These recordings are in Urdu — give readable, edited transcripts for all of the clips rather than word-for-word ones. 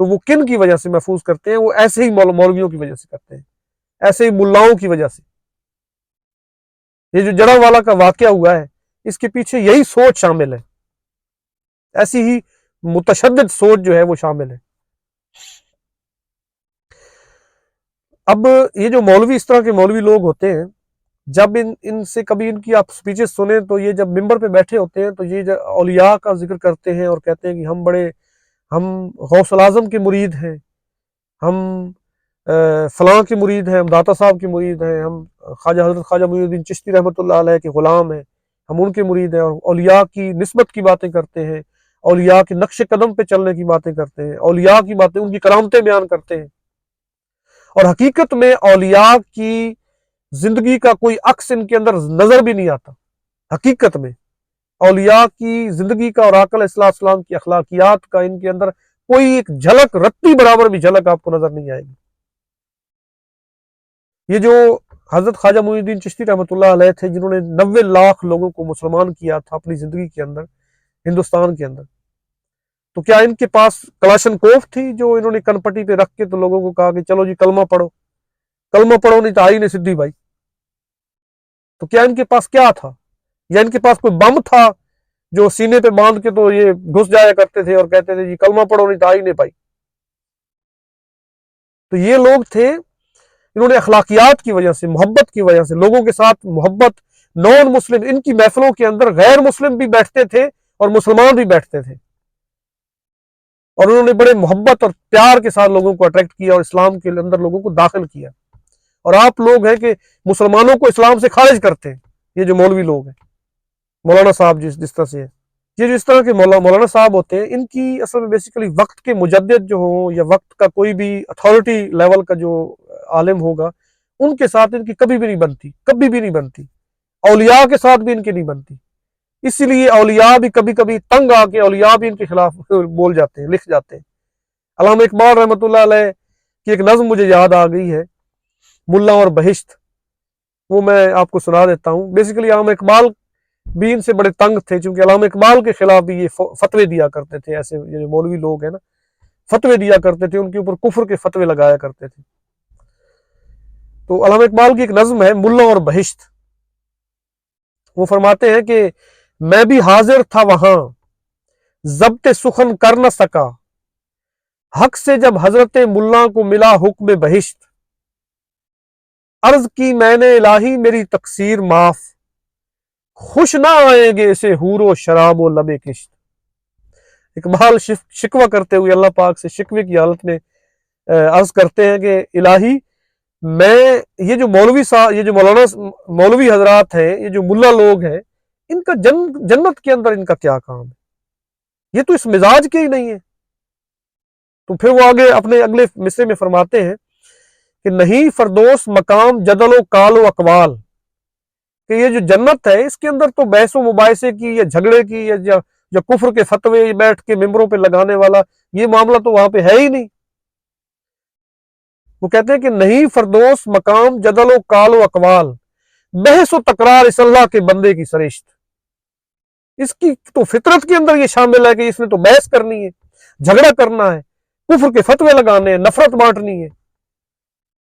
تو وہ کن کی وجہ سے محفوظ کرتے ہیں؟ وہ ایسے ہی مولویوں کی وجہ سے کرتے ہیں، ایسے ہی ملاؤں کی وجہ سے۔ یہ جو جڑا والا کا واقعہ ہوا ہے، اس کے پیچھے یہی سوچ شامل ہے، ایسی ہی متشدد سوچ جو ہے وہ شامل ہے۔ اب یہ جو مولوی، اس طرح کے مولوی لوگ ہوتے ہیں، جب ان سے کبھی ان کی آپ سپیچز سنیں تو یہ جب ممبر پہ بیٹھے ہوتے ہیں تو یہ اولیاء کا ذکر کرتے ہیں اور کہتے ہیں کہ ہم غوث الاعظم کے مرید ہیں، ہم فلاں کے مرید ہیں، ہم داتا صاحب کے مرید ہیں، ہم حضرت خواجہ معین الدین چشتی رحمۃ اللہ علیہ کے غلام ہیں، ہم ان کے مرید ہیں، اور اولیاء کی نسبت کی باتیں کرتے ہیں، اولیاء کے نقش قدم پہ چلنے کی باتیں کرتے ہیں، اولیاء کی باتیں، ان کی کرامتیں بیان کرتے ہیں، اور حقیقت میں اولیاء کی زندگی کا کوئی عکس ان کے اندر نظر بھی نہیں آتا۔ حقیقت میں اولیاء کی زندگی کا اور آقا علیہ السلام کی اخلاقیات کا ان کے اندر کوئی ایک جھلک، رتی برابر بھی جھلک آپ کو نظر نہیں آئے گی۔ یہ جو حضرت خواجہ معین الدین چشتی رحمۃ اللہ علیہ تھے، جنہوں نے 90 لاکھ لوگوں کو مسلمان کیا تھا اپنی زندگی کے اندر، ہندوستان کے اندر، تو کیا ان کے پاس کلاشن کوف تھی جو انہوں نے کن پٹی پہ رکھ کے تو لوگوں کو کہا کہ چلو جی کلمہ پڑھو، کلمہ پڑھو نہیں تو آئی نہیں سدھی بھائی؟ تو کیا ان کے پاس کیا تھا؟ یا ان کے پاس کوئی بم تھا جو سینے پہ باندھ کے تو یہ گھس جایا کرتے تھے اور کہتے تھے جی کلمہ پڑھو نہیں تو آئی نہیں پائی؟ تو یہ لوگ تھے، انہوں نے اخلاقیات کی وجہ سے، محبت کی وجہ سے، لوگوں کے ساتھ محبت، نان مسلم، ان کی محفلوں کے اندر غیر مسلم بھی بیٹھتے تھے اور مسلمان بھی بیٹھتے تھے، اور انہوں نے بڑے محبت اور پیار کے ساتھ لوگوں کو اٹریکٹ کیا اور اسلام کے اندر لوگوں کو داخل کیا۔ اور آپ لوگ ہیں کہ مسلمانوں کو اسلام سے خارج کرتے ہیں، یہ جو مولوی لوگ ہیں، مولانا صاحب جس طرح سے ہے، یہ جو اس طرح کے مولانا صاحب ہوتے ہیں، ان کی اصل میں بیسیکلی وقت کے مجدد جو ہوں یا وقت کا کوئی بھی اتھارٹی لیول کا جو عالم ہوگا، ان کے ساتھ ان کی کبھی بھی نہیں بنتی، کبھی بھی نہیں بنتی، اولیاء کے ساتھ بھی ان کی نہیں بنتی۔ اسی لیے اولیاء بھی کبھی کبھی تنگ آ کے اولیاء بھی ان کے خلاف بول جاتے ہیں، لکھ جاتے ہیں۔ علامہ اقبال رحمۃ اللہ علیہ کی ایک نظم مجھے یاد آ گئی ہے، ملا اور بہشت، وہ میں آپ کو سنا دیتا ہوں۔ بیسیکلی علامہ اقبال بھی ان سے بڑے تنگ تھے، چونکہ علامہ اقبال کے خلاف بھی یہ فتوے دیا کرتے تھے، ایسے جو مولوی لوگ ہیں نا، فتوے دیا کرتے تھے، ان کے اوپر کفر کے فتوے لگایا کرتے تھے۔ تو علامہ اقبال کی ایک نظم ہے ملا اور بہشت، وہ فرماتے ہیں کہ میں بھی حاضر تھا وہاں، ضبط سخن کر نہ سکا، حق سے جب حضرت ملا کو ملا حکم بہشت، عرض کی میں نے الہی میری تقصیر معاف، خوش نہ آئیں گے اسے حور و شراب و لب کشت۔ اقبال شکوہ کرتے ہوئے اللہ پاک سے شکوے کی حالت میں عرض کرتے ہیں کہ الہی، میں یہ جو مولوی صاحب، یہ جو مولوی حضرات ہیں، یہ جو ملا لوگ ہیں، ان کا جنت کے اندر ان کا کیا کام ہے؟ یہ تو اس مزاج کے ہی نہیں ہے۔ تو پھر وہ آگے اپنے اگلے مصرے میں فرماتے ہیں کہ نہیں فردوس مقام جدل و کال و اقوال، کہ یہ جو جنت ہے اس کے اندر تو بحث و مباحثے کی یا جھگڑے کی یا کفر کے فتوے بیٹھ کے ممبروں پہ لگانے والا یہ معاملہ تو وہاں پہ ہے ہی نہیں۔ وہ کہتے ہیں کہ نہیں فردوس مقام جدل و کال و اقوال، بحث و تکرار اس اللہ کے بندے کی سرشت۔ اس کی تو فطرت کے اندر یہ شامل ہے کہ اس نے تو بحث کرنی ہے، جھگڑا کرنا ہے، کفر کے فتوے لگانے ہیں، نفرت بانٹنی ہے۔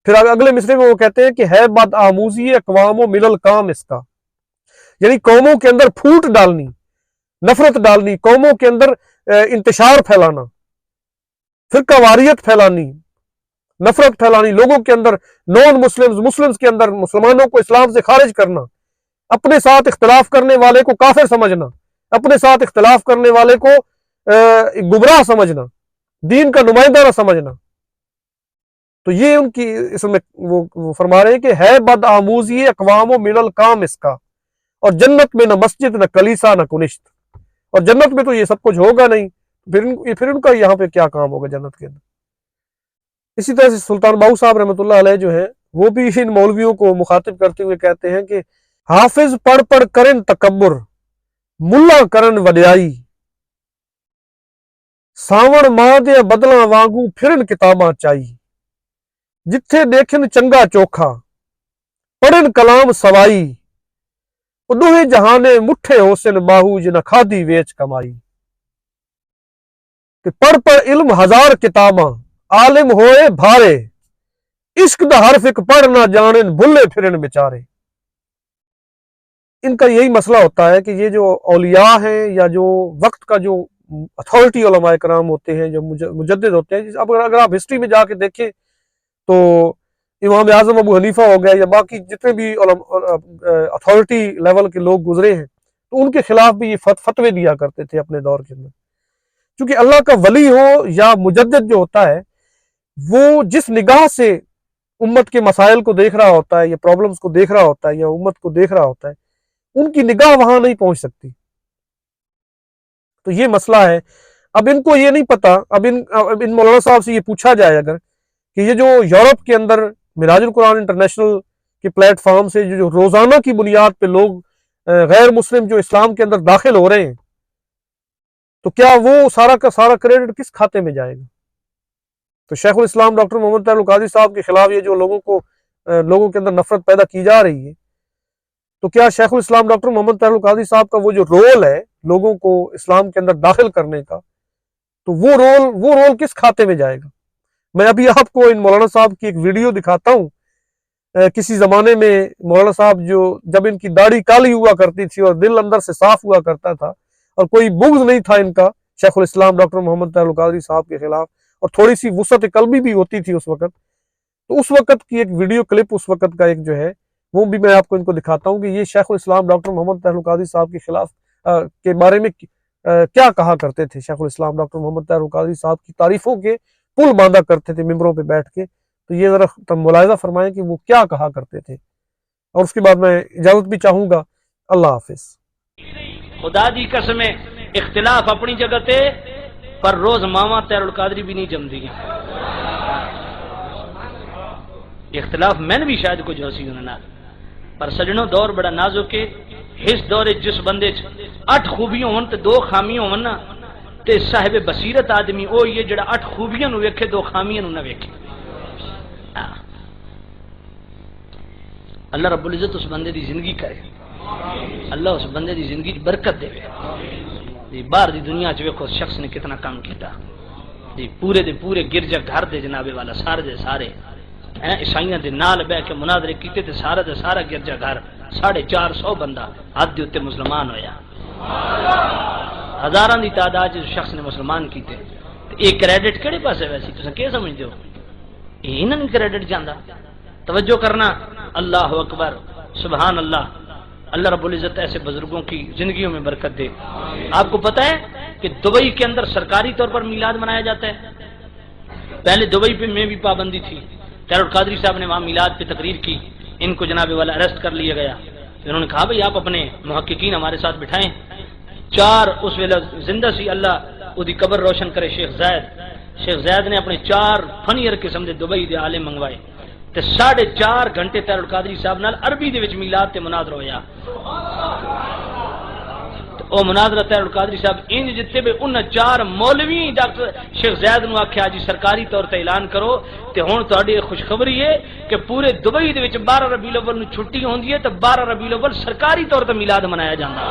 پھر اگلے مصرے میں وہ کہتے ہیں کہ ہے بد آموزی اقوام و ملل کام اس کا، یعنی قوموں کے اندر پھوٹ ڈالنی، نفرت ڈالنی، قوموں کے اندر انتشار پھیلانا، فرقہ واریت پھیلانی، نفرت پھیلانی، لوگوں کے اندر نان مسلمز کے اندر مسلمانوں کو اسلام سے خارج کرنا، اپنے ساتھ اختلاف کرنے والے کو کافر سمجھنا، اپنے ساتھ اختلاف کرنے والے کو گمراہ سمجھنا، دین کا نمائندہ نہ سمجھنا۔ تو یہ ان کی اس میں وہ فرما رہے ہیں کہ ہے بد آموزی اقوام و ملل کام اس کا، اور جنت میں نہ مسجد نہ کلیسا نہ کنشت، اور جنت میں تو یہ سب کچھ ہوگا نہیں، پھر ان کا یہاں پہ کیا کام ہوگا جنت کے اندر۔ اسی طرح سے سلطان باہو صاحب رحمۃ اللہ علیہ جو ہیں، وہ بھی ان مولویوں کو مخاطب کرتے ہوئے کہتے ہیں کہ حافظ پڑھ پڑھ کرن تکبر، ملا کرن وڈیائی، ساون ماں دے بدلاں وانگوں پھرن کتاباں چائی، جتھے دیکھن چنگا چوکھا پڑھن کلام سوائی، دوہے جہانے مٹھے حسن باہو جنہ کھادی ویچ کمائی۔ کہ پڑھ علم ہزار کتاباں عالم ہوئے بھارے عشق دا حرف ایک پڑھ نہ جانن بھلے پھرن بیچارے. ان کا یہی مسئلہ ہوتا ہے کہ یہ جو اولیاء ہیں یا جو وقت کا جو اتھارٹی علماء کرام ہوتے ہیں جو مجدد ہوتے ہیں، اب اگر آپ ہسٹری میں جا کے دیکھیں تو امام اعظم ابو حنیفہ ہو گئے یا باقی جتنے بھی اتھارٹی لیول کے لوگ گزرے ہیں تو ان کے خلاف بھی یہ فتوے دیا کرتے تھے اپنے دور کے اندر. چونکہ اللہ کا ولی ہو یا مجدد جو ہوتا ہے وہ جس نگاہ سے امت کے مسائل کو دیکھ رہا ہوتا ہے یا پرابلمز کو دیکھ رہا ہوتا ہے یا امت کو دیکھ رہا ہوتا ہے، ان کی نگاہ وہاں نہیں پہنچ سکتی. تو یہ مسئلہ ہے. اب ان کو یہ نہیں پتا، اب ان مولانا صاحب سے یہ پوچھا جائے اگر کہ یہ جو یورپ کے اندر معراج القرآن انٹرنیشنل کے پلیٹ فارم سے جو روزانہ کی بنیاد پہ لوگ غیر مسلم جو اسلام کے اندر داخل ہو رہے ہیں، تو کیا وہ سارا کا سارا کریڈٹ کس کھاتے میں جائے گا؟ تو شیخ الاسلام ڈاکٹر محمد طاہر القادری صاحب کے خلاف یہ جو لوگوں کے اندر نفرت پیدا کی جا رہی ہے، تو کیا شیخ الاسلام ڈاکٹر محمد طاہر القادری صاحب کا وہ جو رول ہے لوگوں کو اسلام کے اندر داخل کرنے کا، تو وہ رول کس کھاتے میں جائے گا؟ میں ابھی آپ کو ان مولانا صاحب کی ایک ویڈیو دکھاتا ہوں. کسی زمانے میں مولانا صاحب جب ان کی داڑھی کالی ہوا کرتی تھی اور دل اندر سے صاف ہوا کرتا تھا اور کوئی بغض نہیں تھا ان کا شیخ الاسلام ڈاکٹر محمد طاہر القادری صاحب کے خلاف، اور تھوڑی سی وسعت قلبی بھی ہوتی تھی اس وقت، تو اس وقت کی ایک ویڈیو کلپ اس وقت کا ایک جو ہے وہ بھی میں آپ کو ان کو دکھاتا ہوں کہ یہ شیخ الاسلام ڈاکٹر محمد طاہر القادری صاحب کے خلاف کے بارے میں کیا کہا کرتے تھے. شیخ الاسلام ڈاکٹر محمد طاہر القادری صاحب کی تعریفوں کے پل باندھا کرتے تھے ممبروں پہ بیٹھ کے. تو یہ ذرا ملاحظہ فرمائیں کہ وہ کیا کہا کرتے تھے، اور اس کے بعد میں اجازت بھی چاہوں گا. اللہ حافظ. خدا دی قسم اختلاف اپنی جگہ تے پر روز ماما طاہر القادری بھی نہیں جمدی. اختلاف میں نے بھی شاید کچھ ہسی ہونا، پر سجنوں دور بڑا نازک ہے. اس دور جس بندے 8 خوبیاں ہون تے 2 خامیاں ہون نا، تے صاحب بصیرت آدمی او یہ جڑا 8 خوبیاں نو ویکھے 2 خامیاں نو نہ ویکھے. اللہ رب العزت اس بندے دی زندگی کرے، اللہ اس بندے دی زندگی برکت دے. باہر دی دنیا چ ویکھو شخص نے کتنا کام کیتا، پورے دے پورے گرجا گھر دے جناب والا سارے دے سارے عیسائیاں دے نال بہ کے مناظرے کیتے تے سارا دے سارا گرجا گھر 450 بندہ حد دے اوتے مسلمان ہویا. ہزاراں دی تعداد جس شخص نے مسلمان کیتے. یہ کریڈٹ کہڑے پاسے ویسی تساں کی سمجھدے ہو؟ انہاں نوں کریڈٹ جاندا. توجہ کرنا. اللہ اکبر، سبحان اللہ. اللہ رب العزت ایسے بزرگوں کی زندگیوں میں برکت دے. آپ کو پتہ ہے کہ دبئی کے اندر سرکاری طور پر میلاد منایا جاتا ہے. پہلے دبئی پہ میں بھی پابندی تھی. طاہر القادری صاحب نے وہاں میلاد پہ تقریر کی، ان کو جناب والا اریسٹ کر لیا گیا. انہوں نے کہا بھئی آپ اپنے محققین ہمارے ساتھ بٹھائیں. 4 اس ویلے زندہ سی، اللہ دی قبر روشن کرے. شیخ زید نے اپنے 4 فنیر قسم دے دبئی دے عالم منگوائے تے 4.5 گھنٹے طاہر القادری صاحب نال عربی دے وچ میلاد تے مناظرہ ہویا. او مناظرہ طاہر القادری صاحب ان جتے بھی ان 4 مولوی ڈاکٹر شیخ زید نو آکھیا جی سرکاری طور تے اعلان کرو تے ہن تہاڈی خوشخبری ہے کہ پورے دبئی دے وچ 12 ربیع الاول نو چھٹی ہوندی ہے تے 12 ربیع الاول سرکاری طور تے میلاد منایا جاندا.